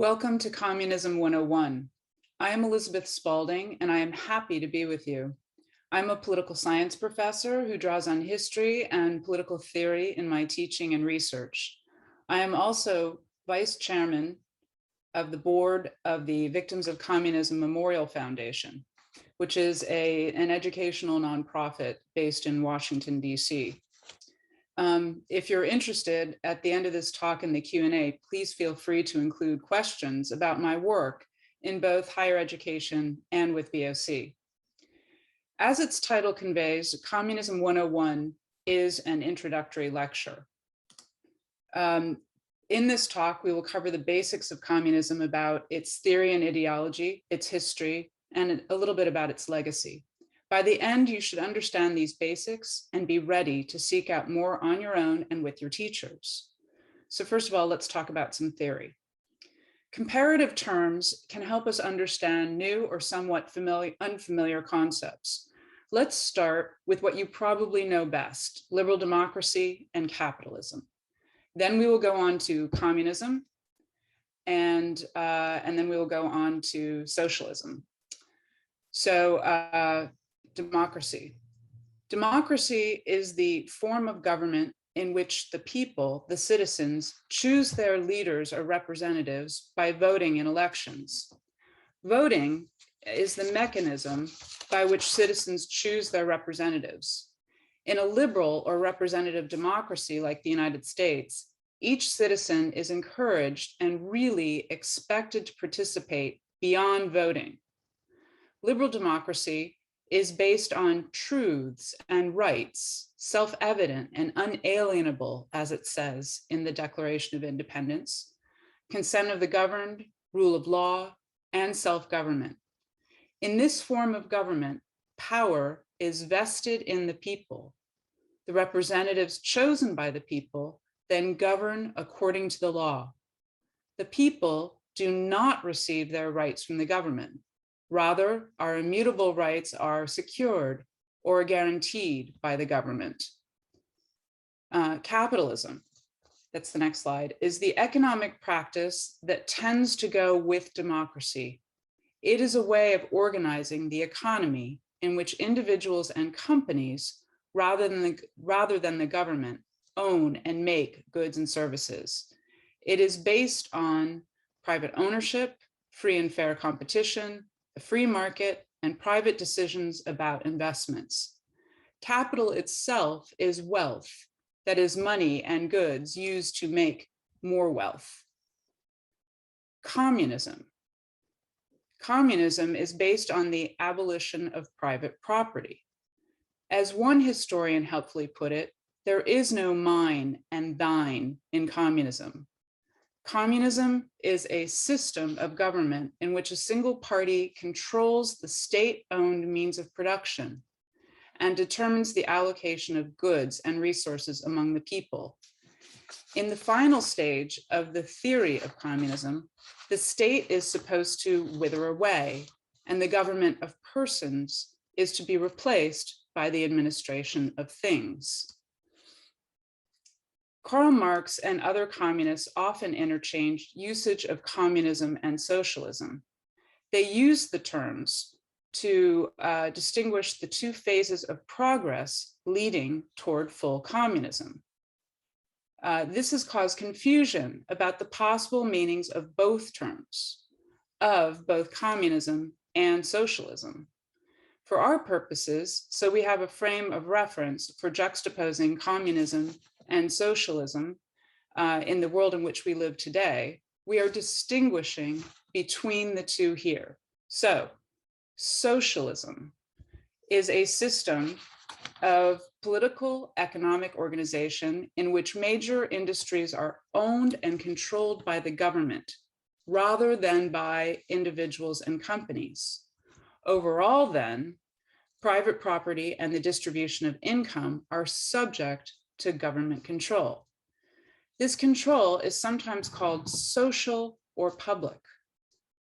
Welcome to Communism 101. I am Elizabeth Spalding, and I am happy to be with you. I'm a political science professor who draws on history and political theory in my teaching and research. I am also vice chairman of the board of the Victims of Communism Memorial Foundation, which is an educational nonprofit based in Washington, D.C. If you're interested, at the end of this talk in the Q&A, please feel free to include questions about my work in both higher education and with VOC. As its title conveys, Communism 101 is an introductory lecture. In this talk, we will cover the basics of communism about its theory and ideology, its history, and a little bit about its legacy. By the end, you should understand these basics and be ready to seek out more on your own and with your teachers. So first of all, let's talk about some theory. Comparative terms can help us understand new or somewhat unfamiliar concepts. Let's start with what you probably know best, liberal democracy and capitalism. Then we will go on to communism, and then we will go on to socialism. So democracy. Democracy is the form of government in which the people, the citizens, choose their leaders or representatives by voting in elections. Voting is the mechanism by which citizens choose their representatives. In a liberal or representative democracy like the United States, each citizen is encouraged and really expected to participate beyond voting. Liberal democracy is based on truths and rights, self-evident and unalienable, as it says in the Declaration of Independence, consent of the governed, rule of law, and self-government. In this form of government, power is vested in the people. The representatives chosen by the people then govern according to the law. The people do not receive their rights from the government. Rather, our immutable rights are secured or guaranteed by the government. Capitalism, that's the next slide, is the economic practice that tends to go with democracy. It is a way of organizing the economy in which individuals and companies, rather than the government, own and make goods and services. It is based on private ownership, free and fair competition, the free market, and private decisions about investments. Capital itself is wealth, that is money and goods used to make more wealth. Communism. Communism is based on the abolition of private property. As one historian helpfully put it, there is no mine and thine in communism. Communism is a system of government in which a single party controls the state-owned means of production and determines the allocation of goods and resources among the people. In the final stage of the theory of communism, the state is supposed to wither away, and the government of persons is to be replaced by the administration of things. Karl Marx and other communists often interchanged usage of communism and socialism. They used the terms to distinguish the two phases of progress leading toward full communism. This has caused confusion about the possible meanings of both terms, of both communism and socialism. For our purposes, so we have a frame of reference for juxtaposing communism and socialism in the world in which we live today, we are distinguishing between the two here. So, socialism is a system of political economic organization in which major industries are owned and controlled by the government rather than by individuals and companies. Overall, then, private property and the distribution of income are subject to government control. This control is sometimes called social or public.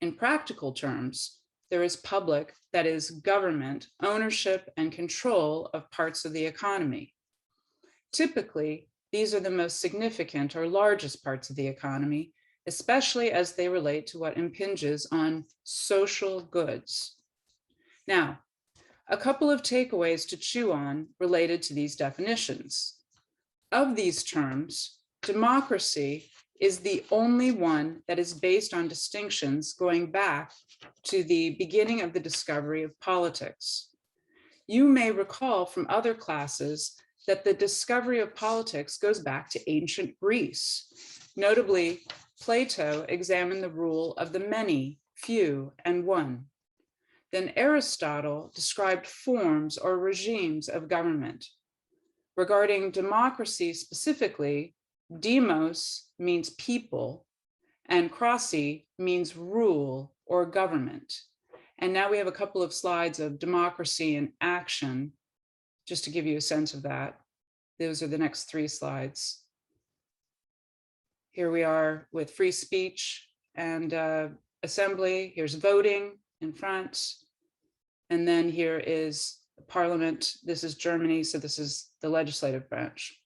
In practical terms, there is public, that is government, ownership and control of parts of the economy. Typically, these are the most significant or largest parts of the economy especially as they relate to what impinges on social goods. Now, a couple of takeaways to chew on related to these definitions. Of these terms, democracy is the only one that is based on distinctions going back to the beginning of the discovery of politics. You may recall from other classes that the discovery of politics goes back to ancient Greece. Notably, Plato examined the rule of the many, few, and one. Then Aristotle described forms or regimes of government. Regarding democracy specifically, demos means people, and krasi means rule or government. And now we have a couple of slides of democracy in action, just to give you a sense of that. Those are the next 3 slides. Here we are with free speech and assembly. Here's voting in France. And then here is Parliament. This is Germany, so this is the legislative branch.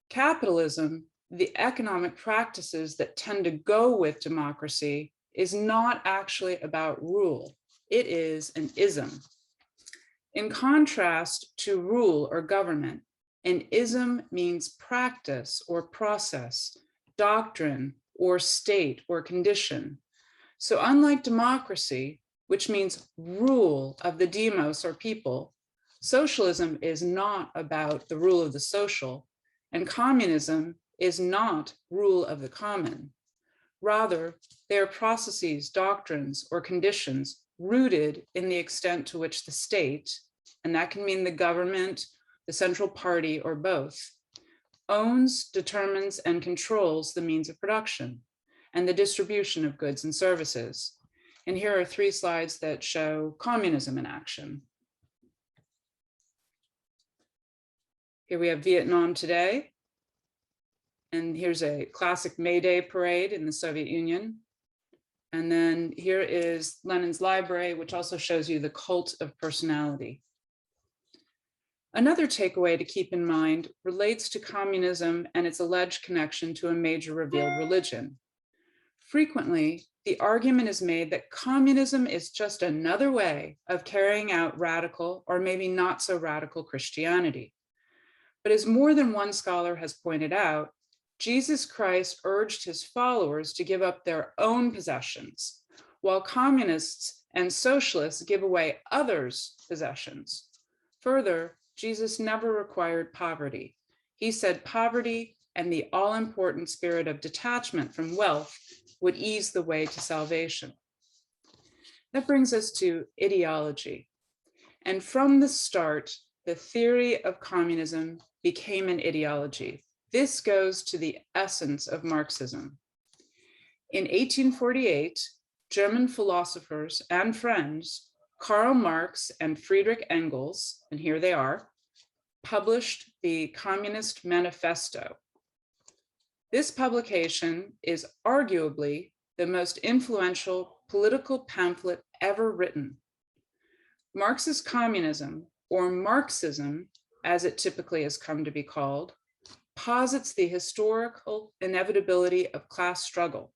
Capitalism, the economic practices that tend to go with democracy, is not actually about rule. It is an ism. In contrast to rule or government, an ism means practice or process, doctrine or state or condition. So unlike democracy, which means rule of the demos or people, socialism is not about the rule of the social, and communism is not rule of the common. Rather, they are processes, doctrines, or conditions rooted in the extent to which the state, and that can mean the government, the central party, or both, owns, determines, and controls the means of production and the distribution of goods and services. And here are 3 slides that show communism in action. Here we have Vietnam today. And here's a classic May Day parade in the Soviet Union. And then here is Lenin's library, which also shows you the cult of personality. Another takeaway to keep in mind relates to communism and its alleged connection to a major revealed religion. Frequently, the argument is made that communism is just another way of carrying out radical or maybe not so radical Christianity. But as more than one scholar has pointed out, Jesus Christ urged his followers to give up their own possessions, while communists and socialists give away others' possessions. Further, Jesus never required poverty. He said poverty and the all-important spirit of detachment from wealth would ease the way to salvation. That brings us to ideology. And from the start, the theory of communism became an ideology. This goes to the essence of Marxism. In 1848, German philosophers and friends, Karl Marx and Friedrich Engels, and here they are, published the Communist Manifesto. This publication is arguably the most influential political pamphlet ever written. Marxist communism, or Marxism, as it typically has come to be called, posits the historical inevitability of class struggle.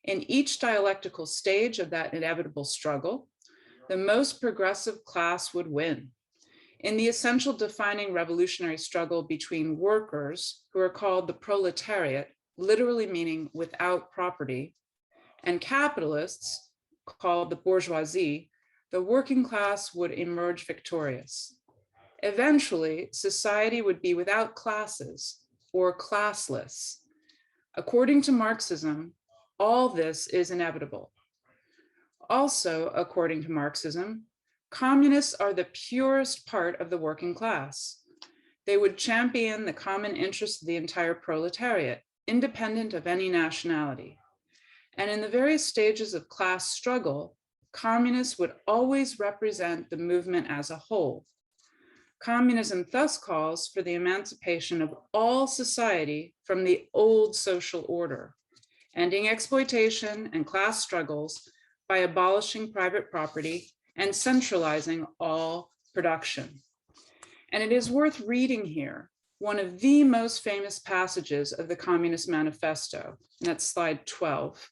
In each dialectical stage of that inevitable struggle, the most progressive class would win. In the essential defining revolutionary struggle between workers, who are called the proletariat, literally meaning without property, and capitalists, called the bourgeoisie, the working class would emerge victorious. Eventually, society would be without classes or classless. According to Marxism, all this is inevitable. Also, according to Marxism, communists are the purest part of the working class. They would champion the common interests of the entire proletariat, independent of any nationality. And in the various stages of class struggle, communists would always represent the movement as a whole. Communism thus calls for the emancipation of all society from the old social order, ending exploitation and class struggles by abolishing private property and centralizing all production. And it is worth reading here one of the most famous passages of the Communist Manifesto, and that's slide 12.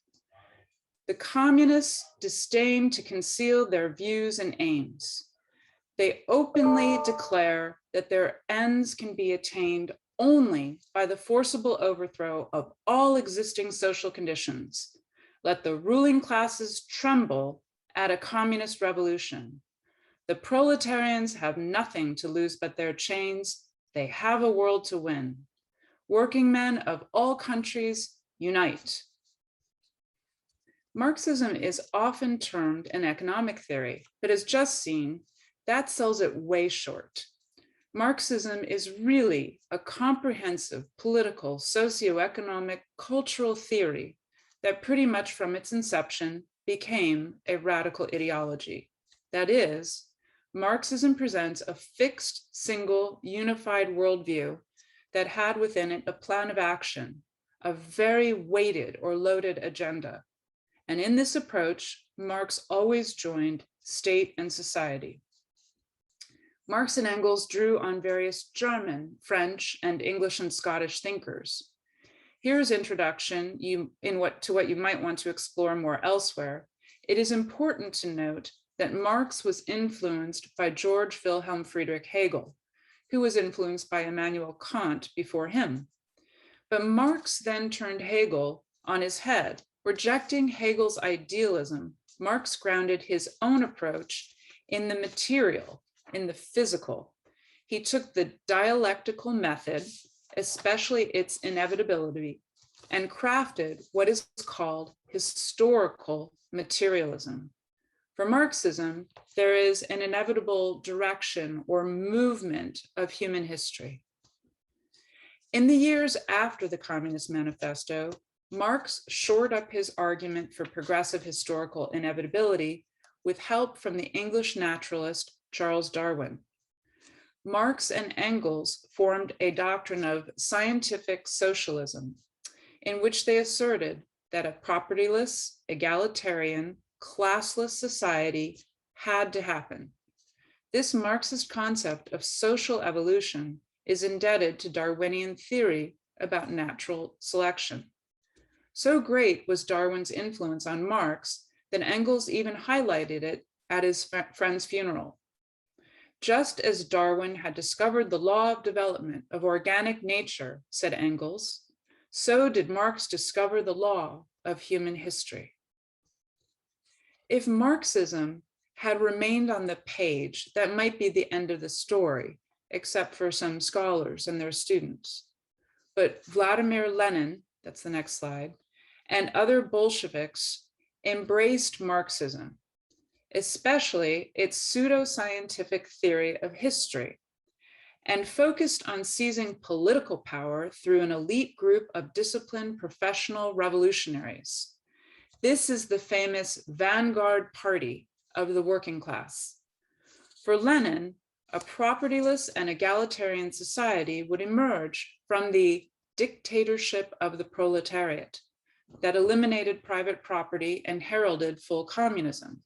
The communists disdain to conceal their views and aims. They openly declare that their ends can be attained only by the forcible overthrow of all existing social conditions. Let the ruling classes tremble at a communist revolution. The proletarians have nothing to lose but their chains. They have a world to win. Working men of all countries, unite. Marxism is often termed an economic theory, but as just seen, that sells it way short. Marxism is really a comprehensive political, socioeconomic, cultural theory that pretty much from its inception became a radical ideology. That is, Marxism presents a fixed, single, unified worldview that had within it a plan of action, a very weighted or loaded agenda. And in this approach, Marx always joined state and society. Marx and Engels drew on various German, French, and English and Scottish thinkers. Here's introduction to what you might want to explore more elsewhere. It is important to note that Marx was influenced by George Wilhelm Friedrich Hegel, who was influenced by Immanuel Kant before him. But Marx then turned Hegel on his head. Rejecting Hegel's idealism, Marx grounded his own approach in the material, in the physical. He took the dialectical method, especially its inevitability, and crafted what is called historical materialism. For Marxism, there is an inevitable direction or movement of human history. In the years after the Communist Manifesto, Marx shored up his argument for progressive historical inevitability with help from the English naturalist Charles Darwin. Marx and Engels formed a doctrine of scientific socialism, in which they asserted that a propertyless, egalitarian, classless society had to happen. This Marxist concept of social evolution is indebted to Darwinian theory about natural selection. So great was Darwin's influence on Marx that Engels even highlighted it at his friend's funeral. Just as Darwin had discovered the law of development of organic nature, said Engels, so did Marx discover the law of human history. If Marxism had remained on the page, that might be the end of the story, except for some scholars and their students. But Vladimir Lenin, that's the next slide, and other Bolsheviks embraced Marxism, especially its pseudoscientific theory of history, and focused on seizing political power through an elite group of disciplined professional revolutionaries. This is the famous vanguard party of the working class. For Lenin, a propertyless and egalitarian society would emerge from the dictatorship of the proletariat that eliminated private property and heralded full communism.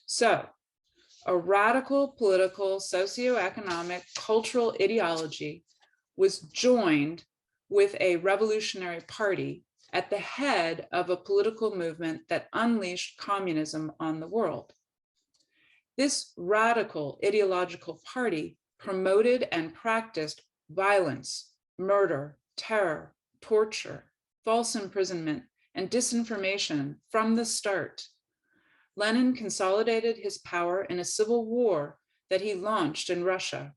So, a radical political, socioeconomic, cultural ideology was joined with a revolutionary party at the head of a political movement that unleashed communism on the world. This radical ideological party promoted and practiced violence, murder, terror, torture, false imprisonment, and disinformation from the start. Lenin consolidated his power in a civil war that he launched in Russia.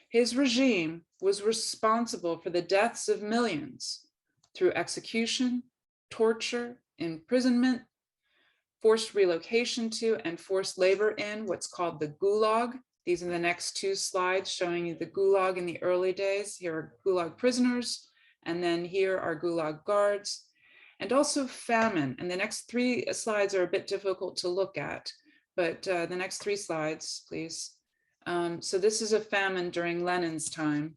His regime was responsible for the deaths of millions through execution, torture, imprisonment, forced relocation to and forced labor in what's called the Gulag. These are the next two slides showing you the Gulag in the early days. Here are Gulag prisoners, and then here are Gulag guards, and also famine. And the next three slides are a bit difficult to look at, but the next three slides, please. So this is a famine during Lenin's time.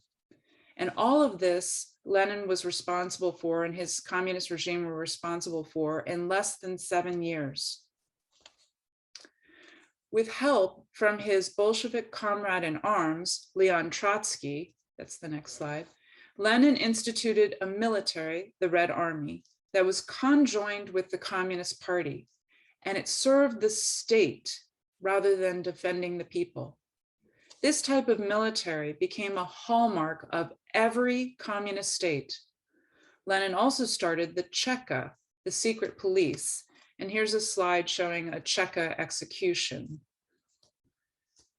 And all of this Lenin was responsible for, and his communist regime were responsible for, in less than 7 years. With help from his Bolshevik comrade in arms, Leon Trotsky, that's the next slide, Lenin instituted a military, the Red Army, that was conjoined with the Communist Party, and it served the state rather than defending the people. This type of military became a hallmark of every communist state. Lenin also started the Cheka, the secret police, and here's a slide showing a Cheka execution.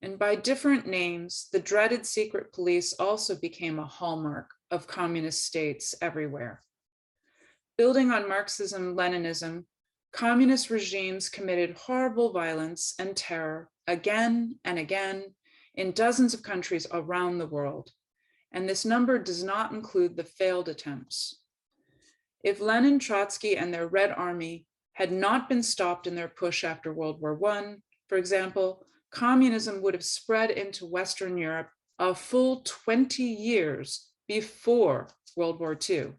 And by different names, the dreaded secret police also became a hallmark of communist states everywhere. Building on Marxism-Leninism, communist regimes committed horrible violence and terror again and again in dozens of countries around the world. And this number does not include the failed attempts. If Lenin, Trotsky, and their Red Army had not been stopped in their push after World War I, for example, communism would have spread into Western Europe a full 20 years before World War II.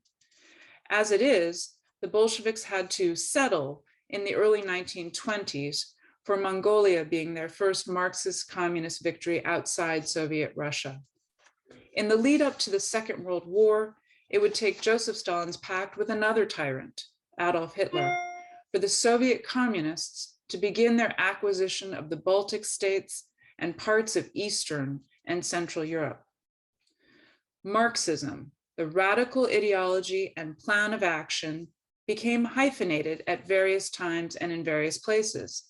As it is, the Bolsheviks had to settle in the early 1920s for Mongolia being their first Marxist communist victory outside Soviet Russia. In the lead up to the Second World War, it would take Joseph Stalin's pact with another tyrant, Adolf Hitler, for the Soviet communists to begin their acquisition of the Baltic states and parts of Eastern and Central Europe. Marxism, the radical ideology and plan of action, became hyphenated at various times and in various places.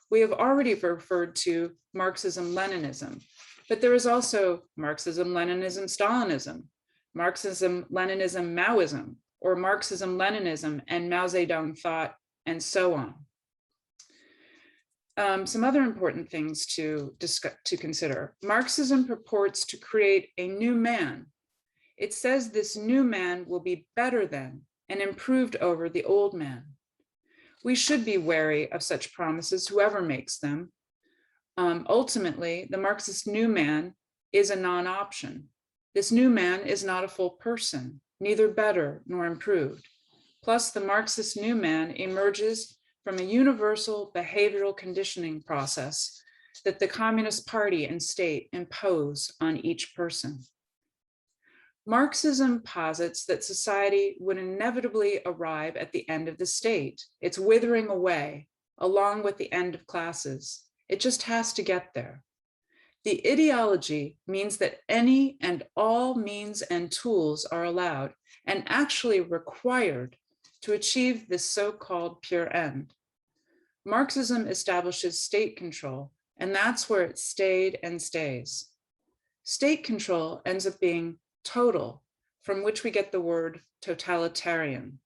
We have already referred to Marxism-Leninism, but there is also Marxism-Leninism-Stalinism, Marxism-Leninism-Maoism, or Marxism-Leninism and Mao Zedong thought, and so on. Some other important things to consider. Marxism purports to create a new man. It says this new man will be better than and improved over the old man. We should be wary of such promises, whoever makes them. Ultimately, the Marxist new man is a non-option. This new man is not a full person, neither better nor improved. Plus, the Marxist new man emerges from a universal behavioral conditioning process that the Communist Party and state impose on each person. Marxism posits that society would inevitably arrive at the end of the state. It's withering away, along with the end of classes. It just has to get there. The ideology means that any and all means and tools are allowed and actually required to achieve this so-called pure end. Marxism establishes state control, and that's where it stayed and stays. State control ends up being total, from which we get the word totalitarian.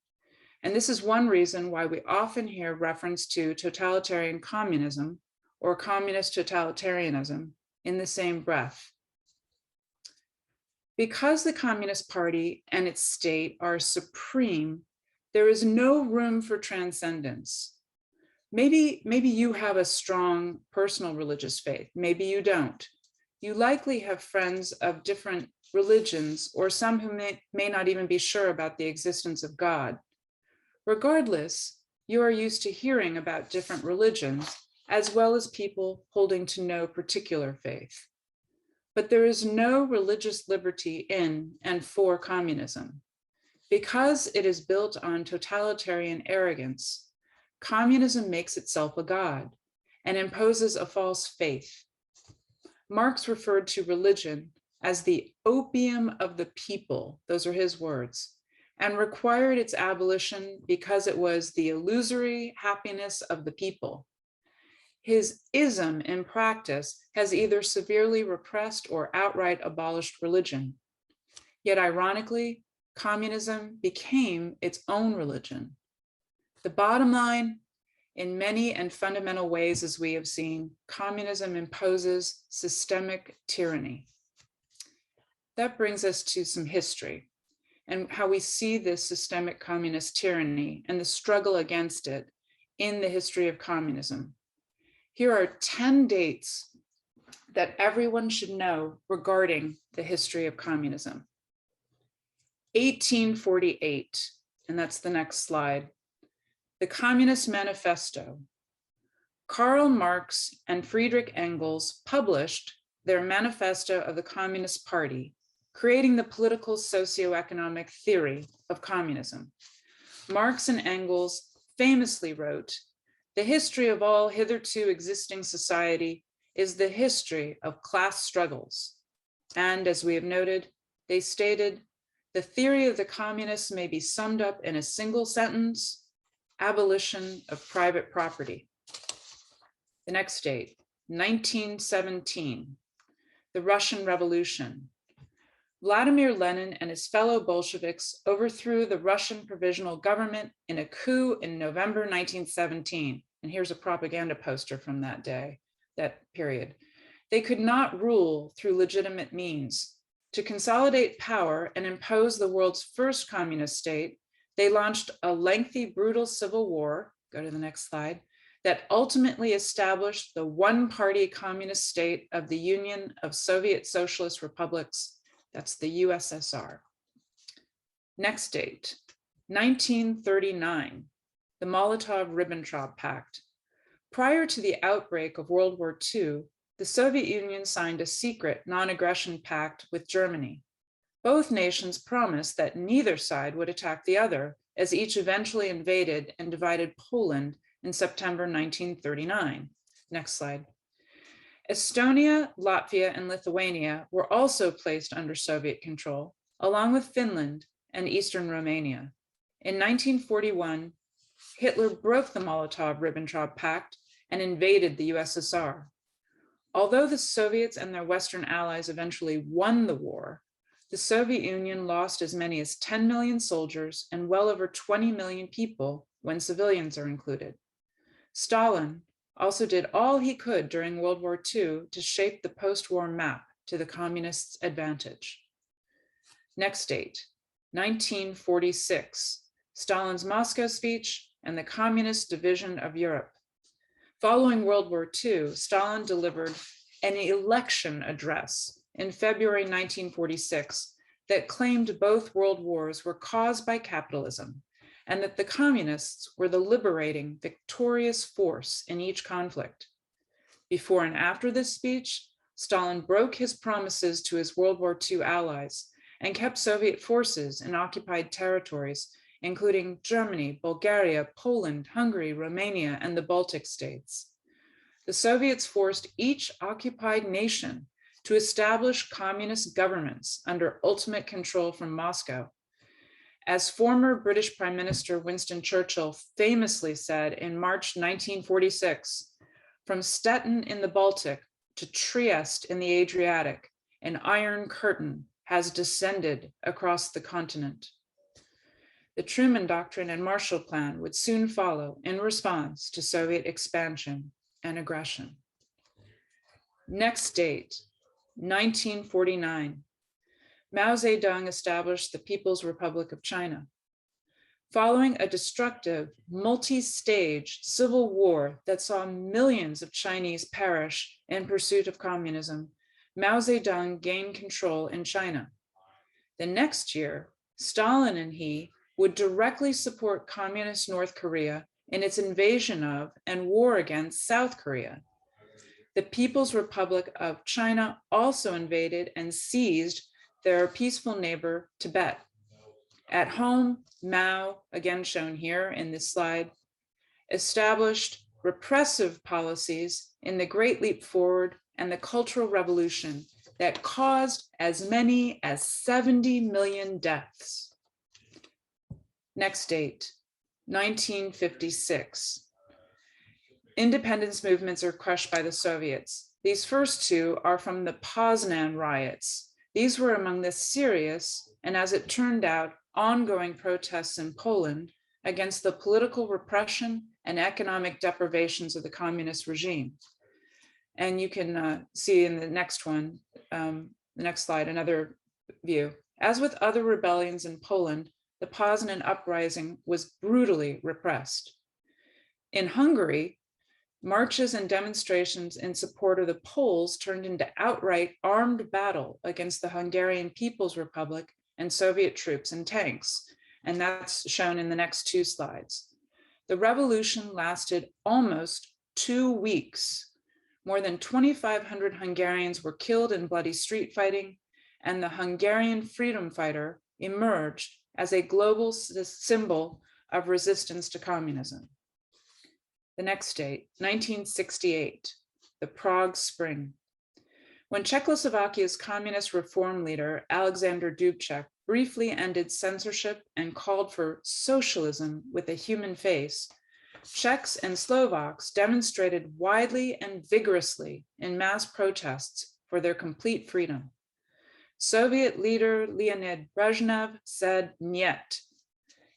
And this is one reason why we often hear reference to totalitarian communism or communist totalitarianism in the same breath. Because the Communist Party and its state are supreme, there is no room for transcendence. Maybe you have a strong personal religious faith, maybe you don't. You likely have friends of different religions or some who may not even be sure about the existence of God. Regardless, you are used to hearing about different religions as well as people holding to no particular faith. But there is no religious liberty in and for communism. Because it is built on totalitarian arrogance, communism makes itself a god and imposes a false faith. Marx referred to religion as the opium of the people, those are his words, and required its abolition because it was the illusory happiness of the people. His ism in practice has either severely repressed or outright abolished religion. Yet ironically, communism became its own religion. The bottom line, in many and fundamental ways, as we have seen, communism imposes systemic tyranny. That brings us to some history and how we see this systemic communist tyranny and the struggle against it in the history of communism. Here are 10 dates that everyone should know regarding the history of communism. 1848, and that's the next slide. The Communist Manifesto. Karl Marx and Friedrich Engels published their Manifesto of the Communist Party, creating the political socioeconomic theory of communism. Marx and Engels famously wrote, "The history of all hitherto existing society is the history of class struggles." And as we have noted, they stated, "The theory of the communists may be summed up in a single sentence: abolition of private property." The next date, 1917, the Russian Revolution. Vladimir Lenin and his fellow Bolsheviks overthrew the Russian provisional government in a coup in November 1917. And here's a propaganda poster from that day, that period. They could not rule through legitimate means. To consolidate power and impose the world's first communist state, they launched a lengthy, brutal civil war, go to the next slide, that ultimately established the one-party communist state of the Union of Soviet Socialist Republics, that's the USSR. Next date, 1939, the Molotov-Ribbentrop Pact. Prior to the outbreak of World War II, the Soviet Union signed a secret non-aggression pact with Germany. Both nations promised that neither side would attack the other, as each eventually invaded and divided Poland in September 1939. Next slide. Estonia, Latvia, and Lithuania were also placed under Soviet control, along with Finland and Eastern Romania. In 1941, Hitler broke the Molotov-Ribbentrop Pact and invaded the USSR. Although the Soviets and their Western allies eventually won the war, the Soviet Union lost as many as 10 million soldiers and well over 20 million people when civilians are included. Stalin also did all he could during World War II to shape the post-war map to the communists' advantage. Next date, 1946, Stalin's Moscow speech and the Communist Division of Europe. Following World War II, Stalin delivered an election address in February 1946 that claimed both world wars were caused by capitalism and that the communists were the liberating, victorious force in each conflict. Before and after this speech, Stalin broke his promises to his World War II allies and kept Soviet forces in occupied territories, including Germany, Bulgaria, Poland, Hungary, Romania, and the Baltic states. The Soviets forced each occupied nation to establish communist governments under ultimate control from Moscow. As former British Prime Minister Winston Churchill famously said in March 1946, "From Stettin in the Baltic to Trieste in the Adriatic, an iron curtain has descended across the continent." The Truman Doctrine and Marshall Plan would soon follow in response to Soviet expansion and aggression. Next date, 1949. Mao Zedong established the People's Republic of China. Following a destructive, multi-stage civil war that saw millions of Chinese perish in pursuit of communism, Mao Zedong gained control in China. The next year, Stalin and he would directly support communist North Korea in its invasion of and war against South Korea. The People's Republic of China also invaded and seized their peaceful neighbor, Tibet. At home, Mao, again shown here in this slide, established repressive policies in the Great Leap Forward and the Cultural Revolution that caused as many as 70 million deaths. Next date, 1956. Independence movements are crushed by the Soviets. These first two are from the Poznan riots. These were among the serious, and as it turned out, ongoing protests in Poland against the political repression and economic deprivations of the communist regime. And you can see in the next one, the next slide, another view. As with other rebellions in Poland, the Poznan uprising was brutally repressed. In Hungary, marches and demonstrations in support of the Poles turned into outright armed battle against the Hungarian People's Republic and Soviet troops and tanks, and that's shown in the next two slides. The revolution lasted almost 2 weeks. More than 2,500 Hungarians were killed in bloody street fighting, and the Hungarian freedom fighter emerged as a global symbol of resistance to communism. The next date, 1968, the Prague Spring. When Czechoslovakia's communist reform leader, Alexander Dubček, briefly ended censorship and called for socialism with a human face, Czechs and Slovaks demonstrated widely and vigorously in mass protests for their complete freedom. Soviet leader Leonid Brezhnev said "Niet."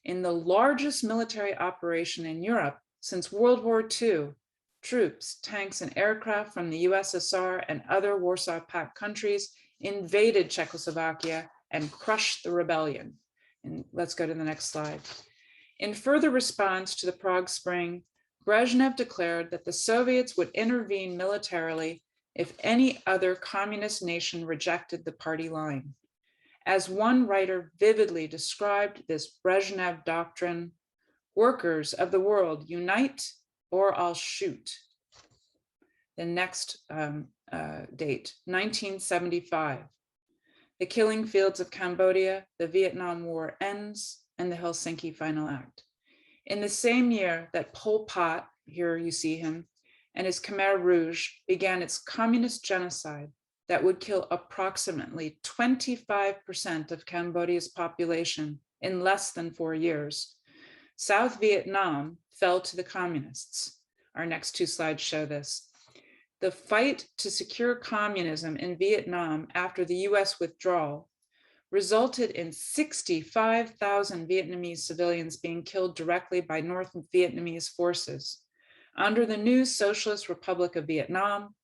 In the largest military operation in Europe since World War II, troops, tanks, and aircraft from the USSR and other Warsaw Pact countries invaded Czechoslovakia and crushed the rebellion. And let's go to the next slide. In further response to the Prague Spring, Brezhnev declared that the Soviets would intervene militarily if any other communist nation rejected the party line. As one writer vividly described this Brezhnev doctrine, "Workers of the world, unite or I'll shoot." The next date, 1975. The killing fields of Cambodia, the Vietnam War ends, and the Helsinki Final Act. In the same year that Pol Pot, here you see him, and his Khmer Rouge began its communist genocide that would kill approximately 25% of Cambodia's population in less than 4 years, South Vietnam fell to the communists. Our next two slides show this. The fight to secure communism in Vietnam after the US withdrawal resulted in 65,000 Vietnamese civilians being killed directly by North Vietnamese forces. Under the new Socialist Republic of Vietnam,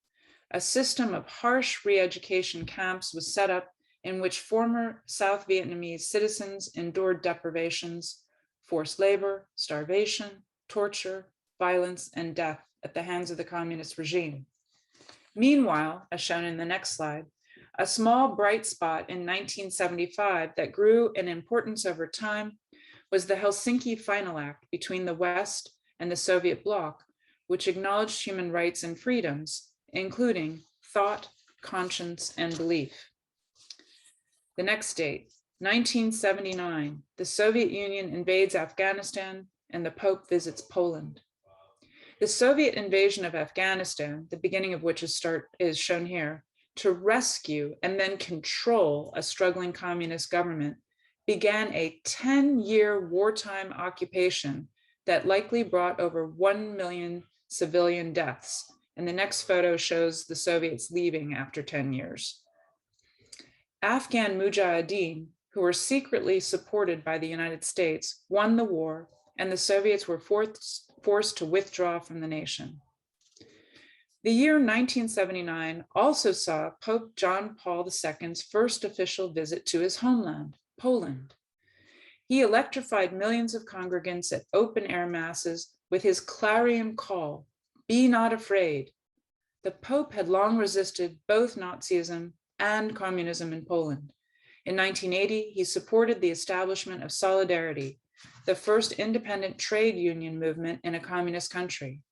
a system of harsh re-education camps was set up in which former South Vietnamese citizens endured deprivations, forced labor, starvation, torture, violence, and death at the hands of the communist regime. Meanwhile, as shown in the next slide, a small bright spot in 1975 that grew in importance over time was the Helsinki Final Act between the West and the Soviet bloc, which acknowledged human rights and freedoms, including thought, conscience, and belief. The next date, 1979, the Soviet Union invades Afghanistan and the Pope visits Poland. The Soviet invasion of Afghanistan, the beginning of which is shown here, to rescue and then control a struggling communist government, began a 10-year wartime occupation that likely brought over 1 million civilian deaths. And the next photo shows the Soviets leaving after 10 years. Afghan Mujahideen, who were secretly supported by the United States, won the war, and the Soviets were forced to withdraw from the nation. The year 1979 also saw Pope John Paul II's first official visit to his homeland, Poland. He electrified millions of congregants at open-air masses with his clarion call, "Be not afraid." The Pope had long resisted both Nazism and communism in Poland. In 1980, he supported the establishment of Solidarity, the first independent trade union movement in a communist country.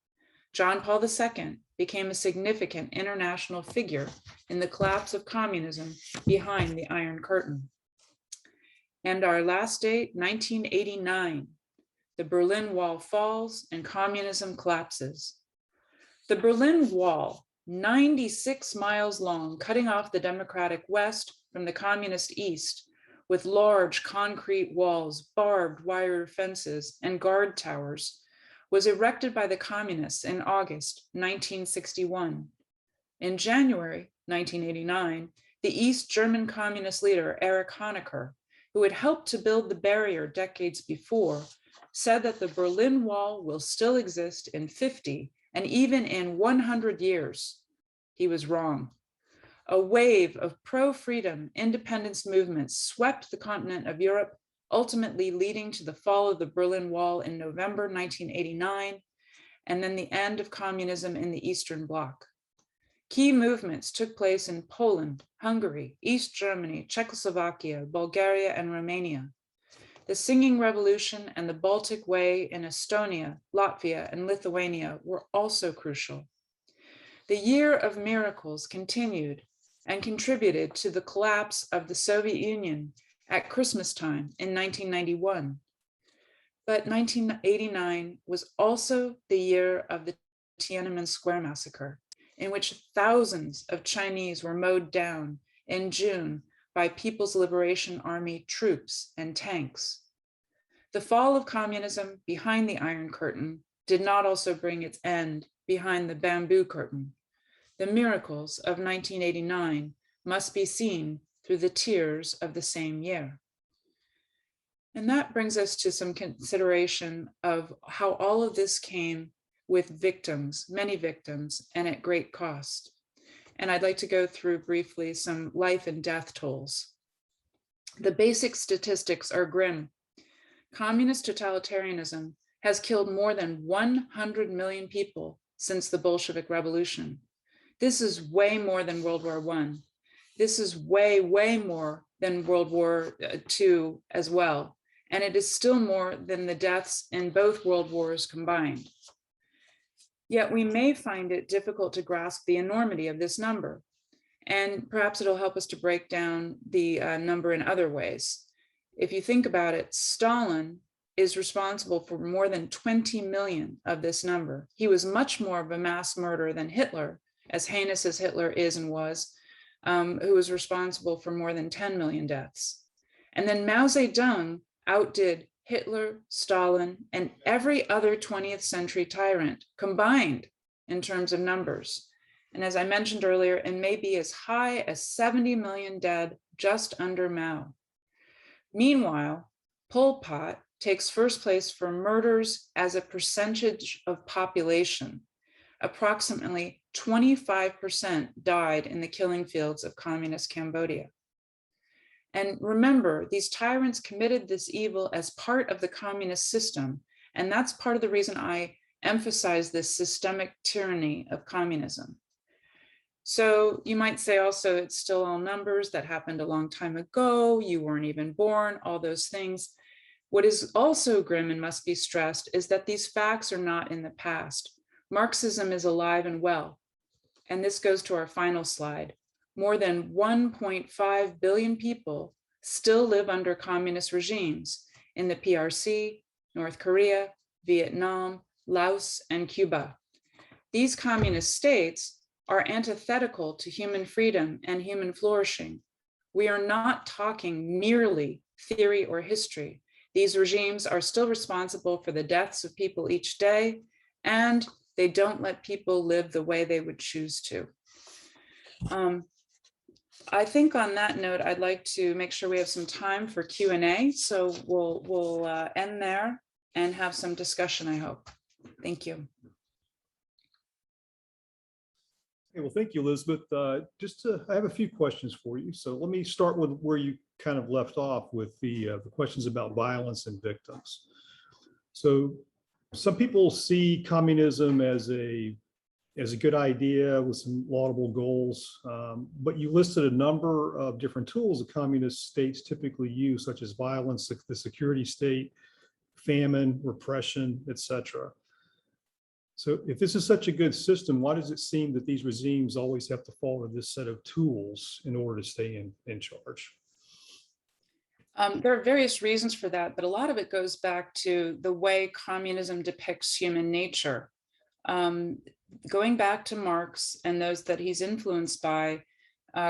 John Paul II became a significant international figure in the collapse of communism behind the Iron Curtain. And our last date, 1989, the Berlin Wall falls and communism collapses. The Berlin Wall, 96 miles long, cutting off the democratic West from the communist East, with large concrete walls, barbed wire fences, and guard towers, was erected by the communists in August 1961. In January 1989, the East German communist leader Erich Honecker, who had helped to build the barrier decades before, said that the Berlin Wall will still exist in 50 and even in 100 years. He was wrong. A wave of pro-freedom independence movements swept the continent of Europe, ultimately leading to the fall of the Berlin Wall in November 1989, and then the end of communism in the Eastern Bloc. Key movements took place in Poland, Hungary, East Germany, Czechoslovakia, Bulgaria, and Romania. The Singing Revolution and the Baltic Way in Estonia, Latvia, and Lithuania were also crucial. The year of miracles continued and contributed to the collapse of the Soviet Union at Christmas time in 1991. But 1989 was also the year of the Tiananmen Square massacre, in which thousands of Chinese were mowed down in June by People's Liberation Army troops and tanks. The fall of communism behind the Iron Curtain did not also bring its end behind the bamboo curtain. The miracles of 1989 must be seen through the tears of the same year. And that brings us to some consideration of how all of this came with victims, many victims, and at great cost. And I'd like to go through briefly some life and death tolls. The basic statistics are grim. Communist totalitarianism has killed more than 100 million people since the Bolshevik Revolution. This is way more than World War I. This is way, way more than World War II as well. And it is still more than the deaths in both world wars combined. Yet we may find it difficult to grasp the enormity of this number. And perhaps it'll help us to break down the number in other ways. If you think about it, Stalin is responsible for more than 20 million of this number. He was much more of a mass murderer than Hitler, as heinous as Hitler is and was, who was responsible for more than 10 million deaths. And then Mao Zedong outdid Hitler, Stalin, and every other 20th century tyrant combined in terms of numbers. And as I mentioned earlier, it may be as high as 70 million dead just under Mao. Meanwhile, Pol Pot takes first place for murders as a percentage of population. Approximately 25% died in the killing fields of communist Cambodia. And remember, these tyrants committed this evil as part of the communist system. And that's part of the reason I emphasize this systemic tyranny of communism. So you might say also, it's still all numbers that happened a long time ago. You weren't even born, all those things. What is also grim and must be stressed is that these facts are not in the past. Marxism is alive and well. And this goes to our final slide. More than 1.5 billion people still live under communist regimes in the PRC, North Korea, Vietnam, Laos, and Cuba. These communist states are antithetical to human freedom and human flourishing. We are not talking merely theory or history. These regimes are still responsible for the deaths of people each day, and they don't let people live the way they would choose to. I think on that note, I'd like to make sure we have some time for Q&A. So we'll end there and have some discussion, I hope. Thank you. Okay, well, thank you, Elizabeth. I have a few questions for you. So let me start with where you kind of left off with the questions about violence and victims. So some people see communism as a good idea with some laudable goals, but you listed a number of different tools that communist states typically use, such as violence, the security state, famine, repression, etc. So if this is such a good system, why does it seem that these regimes always have to follow this set of tools in order to stay in charge? There are various reasons for that, but a lot of it goes back to the way communism depicts human nature. Going back to Marx and those that he's influenced by,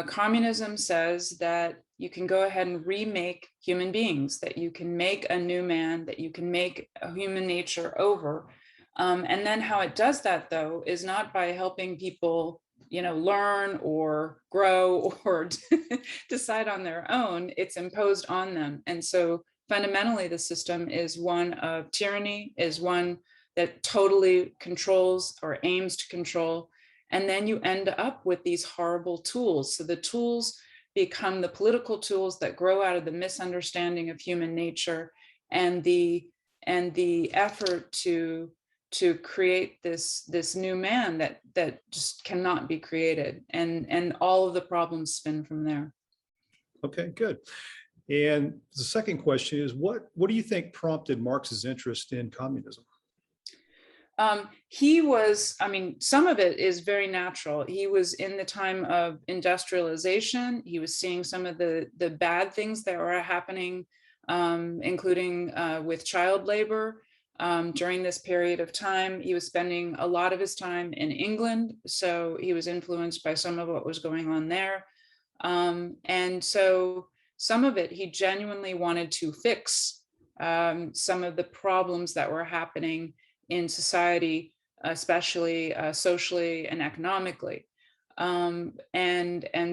communism says that you can go ahead and remake human beings, that you can make a new man, that you can make a human nature over. And then how it does that, though, is not by helping people, learn or grow or decide on their own. It's imposed on them. And so fundamentally, the system is one of tyranny, is one that totally controls or aims to control. And then you end up with these horrible tools. So the tools become the political tools that grow out of the misunderstanding of human nature and the effort to create this new man that just cannot be created. And all of the problems spin from there. Okay, good. And the second question is, what do you think prompted Marx's interest in communism? He was, I mean, some of it is very natural. He was in the time of industrialization. He was seeing some of the bad things that were happening, including with child labor. During this period of time, he was spending a lot of his time in England, so he was influenced by some of what was going on there. And so some of it, he genuinely wanted to fix some of the problems that were happening in society, especially socially and economically. And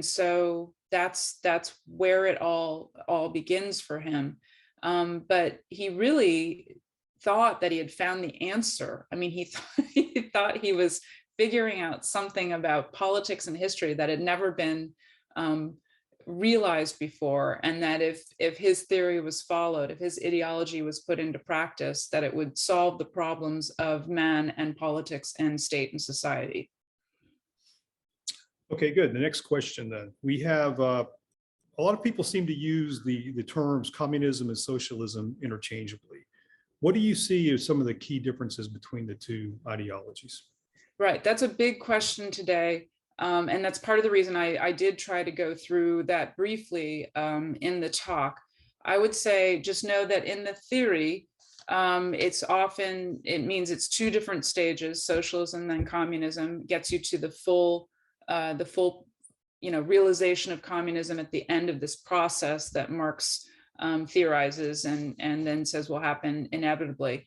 so that's where it all begins for him. But he really thought that he had found the answer. I mean, he thought he was figuring out something about politics and history that had never been realized before, and that if his theory was followed, if his ideology was put into practice, that it would solve the problems of man and politics and state and society. Okay, good. The next question then. We have a lot of people seem to use the terms communism and socialism interchangeably. What do you see as some of the key differences between the two ideologies? Right, that's a big question today. And that's part of the reason I did try to go through that briefly in the talk. I would say, just know that in the theory, it means it's two different stages. Socialism and communism gets you to the full realization of communism at the end of this process that Marx theorizes and then says will happen inevitably.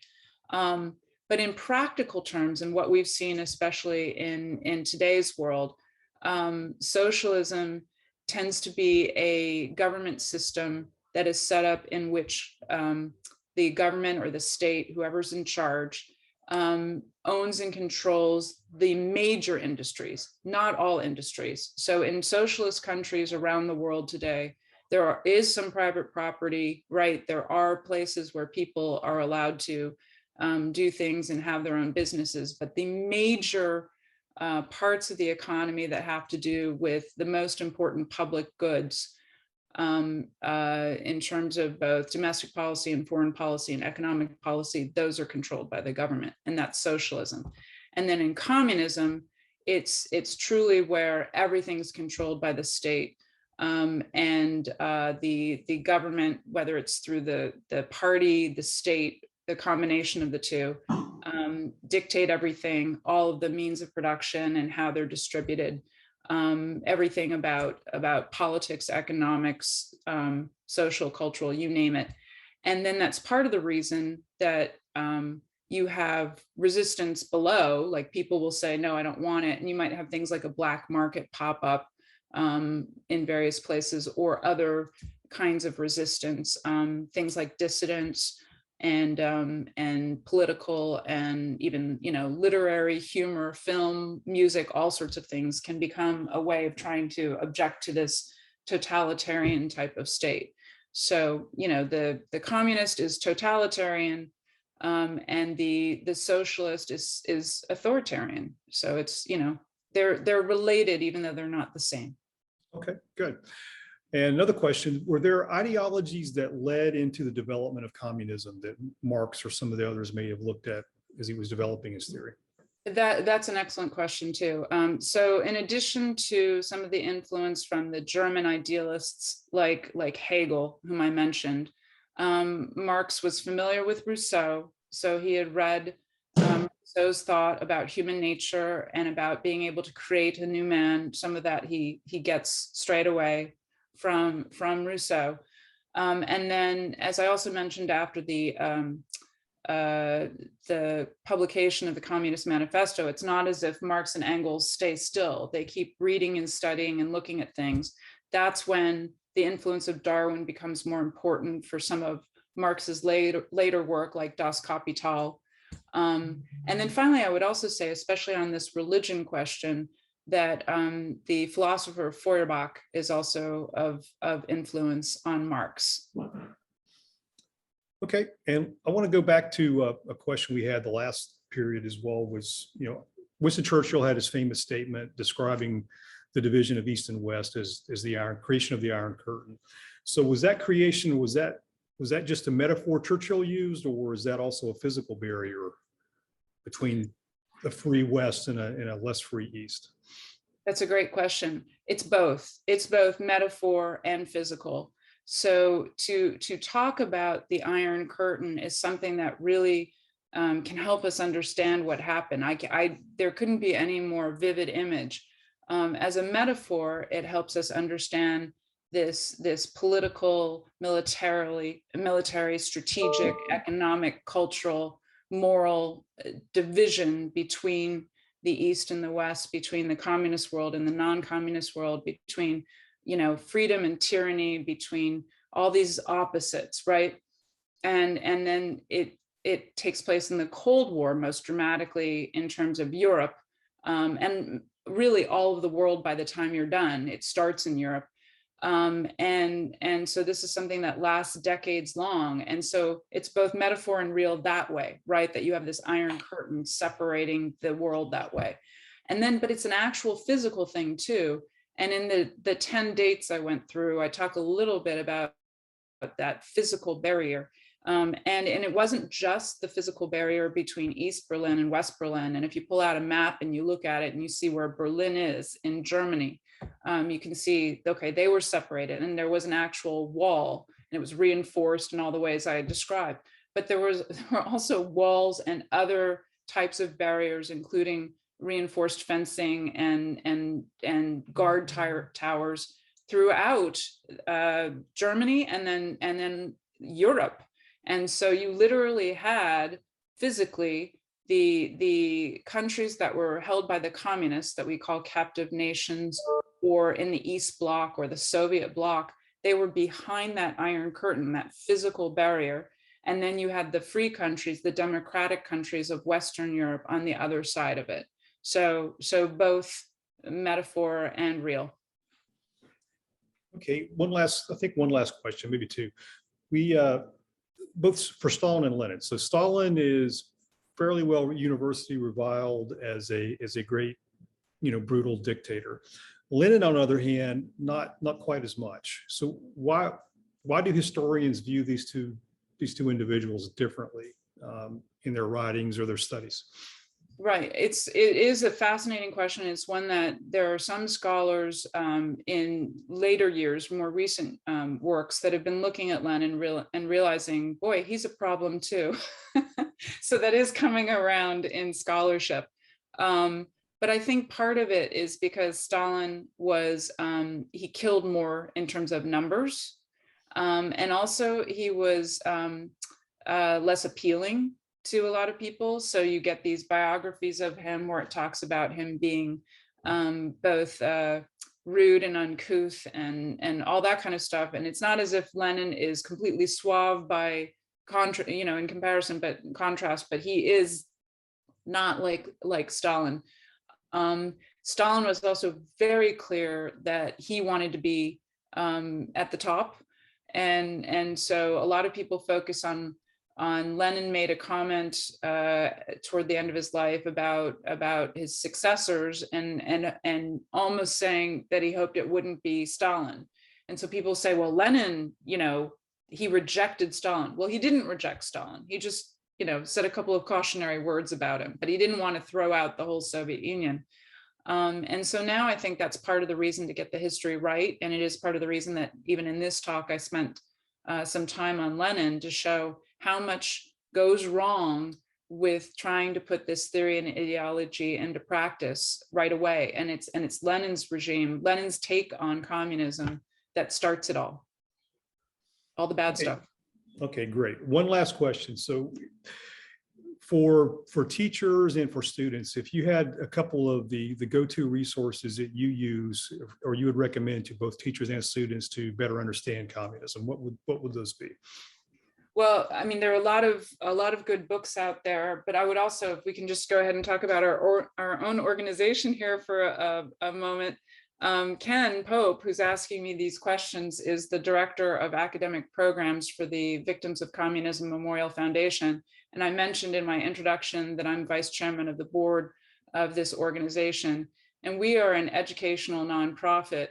But in practical terms, and what we've seen, especially in today's world, socialism tends to be a government system that is set up in which the government or the state, whoever's in charge, owns and controls the major industries, not all industries. So in socialist countries around the world today, there is some private property, right? There are places where people are allowed to do things and have their own businesses, but the major parts of the economy that have to do with the most important public goods in terms of both domestic policy and foreign policy and economic policy, those are controlled by the government, and that's socialism. And then in communism, it's truly where everything is controlled by the state, and the government, whether it's through the party, the state, the combination of the two, dictate everything, all of the means of production and how they're distributed, everything about politics, economics, social, cultural, you name it. And then that's part of the reason that you have resistance below, like people will say, no, I don't want it. And you might have things like a black market pop up in various places, or other kinds of resistance, things like dissidence, and political, and even literary, humor, film, music, all sorts of things can become a way of trying to object to this totalitarian type of state. So the communist is totalitarian, and the socialist is authoritarian. So it's they're related, even though they're not the same. Okay, good. And another question, were there ideologies that led into the development of communism that Marx or some of the others may have looked at as he was developing his theory? That's an excellent question too. So in addition to some of the influence from the German idealists like Hegel, whom I mentioned, Marx was familiar with Rousseau. So he had read Rousseau's thought about human nature and about being able to create a new man. Some of that he gets straight away from Rousseau. And then, as I also mentioned, after the publication of the Communist Manifesto, it's not as if Marx and Engels stay still. They keep reading and studying and looking at things. That's when the influence of Darwin becomes more important for some of Marx's later work, like Das Kapital. And then finally, I would also say, especially on this religion question, that the philosopher Feuerbach is also of influence on Marx. Okay, and I want to go back to a question we had the last period as well, was, Winston Churchill had his famous statement describing the division of East and West as the creation of the Iron Curtain. So was that creation, was that just a metaphor Churchill used, or is that also a physical barrier between the free West and a less free East? That's a great question. It's both. It's both metaphor and physical. So to talk about the Iron Curtain is something that really can help us understand what happened. There couldn't be any more vivid image. As a metaphor, it helps us understand this political, military, strategic, economic, cultural, moral division between the East and the West, between the communist world and the non-communist world, between, you know, freedom and tyranny, between all these opposites, right? And then it takes place in the Cold War most dramatically in terms of Europe, and really all of the world by the time you're done. It starts in Europe. And so this is something that lasts decades long. And so it's both metaphor and real that way, right? That you have this Iron Curtain separating the world that way. And then, but it's an actual physical thing too. And in the 10 dates I went through, I talk a little bit about that physical barrier. And it wasn't just the physical barrier between East Berlin and West Berlin. And if you pull out a map and you look at it and you see where Berlin is in Germany, you can see, okay, they were separated and there was an actual wall and it was reinforced in all the ways I had described. But there were also walls and other types of barriers, including reinforced fencing and guard towers throughout Germany and then Europe. And so you literally had physically the countries that were held by the communists that we call captive nations, or in the East Bloc or the Soviet bloc, they were behind that Iron Curtain, that physical barrier. And then you had the free countries, the democratic countries of Western Europe on the other side of it. So both metaphor and real. Okay, one last question, maybe two. We both for Stalin and Lenin. So Stalin is fairly well universally reviled as a great, brutal dictator. Lenin, on the other hand, not quite as much. So why do historians view these two individuals differently in their writings or their studies? Right. It is a fascinating question. It's one that there are some scholars in later years, more recent works that have been looking at Lenin and realizing, boy, he's a problem too. So that is coming around in scholarship. But I think part of it is because Stalin was, he killed more in terms of numbers. And also he was less appealing to a lot of people. So you get these biographies of him where it talks about him being both rude and uncouth and all that kind of stuff. And it's not as if Lenin is completely suave by in comparison, but in contrast, but he is not like Stalin. Stalin was also very clear that he wanted to be at the top. And so a lot of people focus on Lenin made a comment toward the end of his life about his successors and almost saying that he hoped it wouldn't be Stalin. And so people say, well, Lenin, he rejected Stalin. Well, he didn't reject Stalin. He just, said a couple of cautionary words about him, but he didn't want to throw out the whole Soviet Union. And so now I think that's part of the reason to get the history right. And it is part of the reason that even in this talk, I spent some time on Lenin to show how much goes wrong with trying to put this theory and ideology into practice right away. And it's Lenin's regime, Lenin's take on communism that starts it all the bad stuff. Okay, great. One last question. So for teachers and for students, if you had a couple of the go-to resources that you use or you would recommend to both teachers and students to better understand communism, what would those be? Well, I mean, there are a lot of good books out there, but I would also, if we can just go ahead and talk about our own organization here for a moment. Ken Pope, who's asking me these questions, is the director of academic programs for the Victims of Communism Memorial Foundation. And I mentioned in my introduction that I'm vice chairman of the board of this organization. And we are an educational nonprofit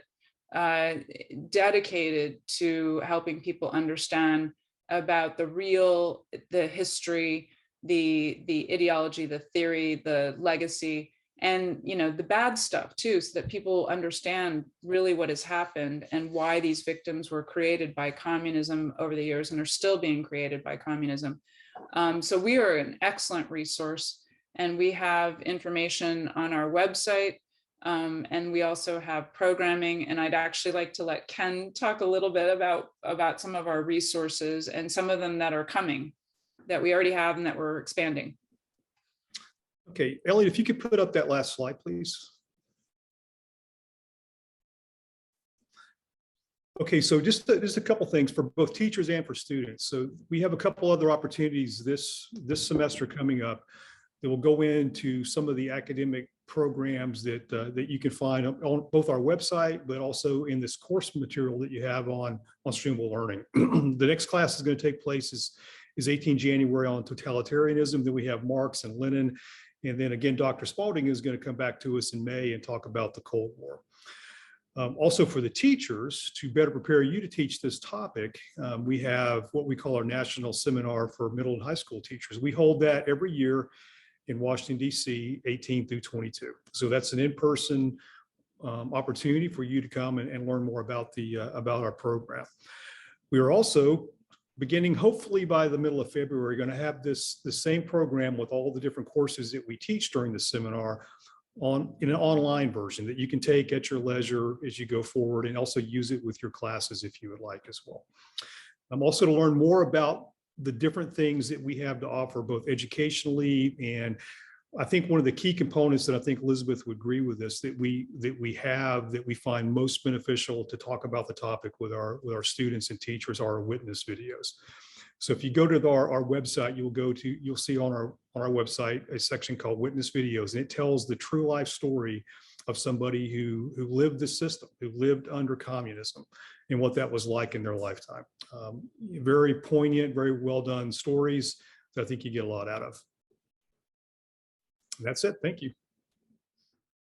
dedicated to helping people understand about the history, the ideology, the theory, the legacy, and the bad stuff too, so that people understand really what has happened and why these victims were created by communism over the years and are still being created by communism. So we are an excellent resource, and we have information on our website, and we also have programming. And I'd actually like to let Ken talk a little bit about some of our resources and some of them that are coming, that we already have and that we're expanding. Okay, Elliot, if you could put up that last slide, please. Okay, so just a couple things for both teachers and for students. So we have a couple other opportunities this semester coming up that will go into some of the academic programs that you can find on both our website, but also in this course material that you have on Streamable Learning. The next class is going to take place is 18 January on totalitarianism. Then we have Marx and Lenin. And then again, Dr. Spalding is going to come back to us in May and talk about the Cold War. Also for the teachers, to better prepare you to teach this topic, we have what we call our National Seminar for Middle and High School Teachers. We hold that every year in Washington, D.C., 18 through 22. So that's an in-person opportunity for you to come and learn more about our program. We are also beginning, hopefully by the middle of February, going to have the same program with all the different courses that we teach during the seminar in an online version that you can take at your leisure as you go forward, and also use it with your classes if you would like as well. Also to learn more about the different things that we have to offer, both educationally, and I think one of the key components that I think Elizabeth would agree with us that we find most beneficial to talk about the topic with our students and teachers are our witness videos. So if you go to our website, you'll see on our website a section called Witness Videos, and it tells the true life story of somebody who lived the system, who lived under communism, and what that was like in their lifetime. Very poignant, very well done stories that I think you get a lot out of. And that's it. Thank you.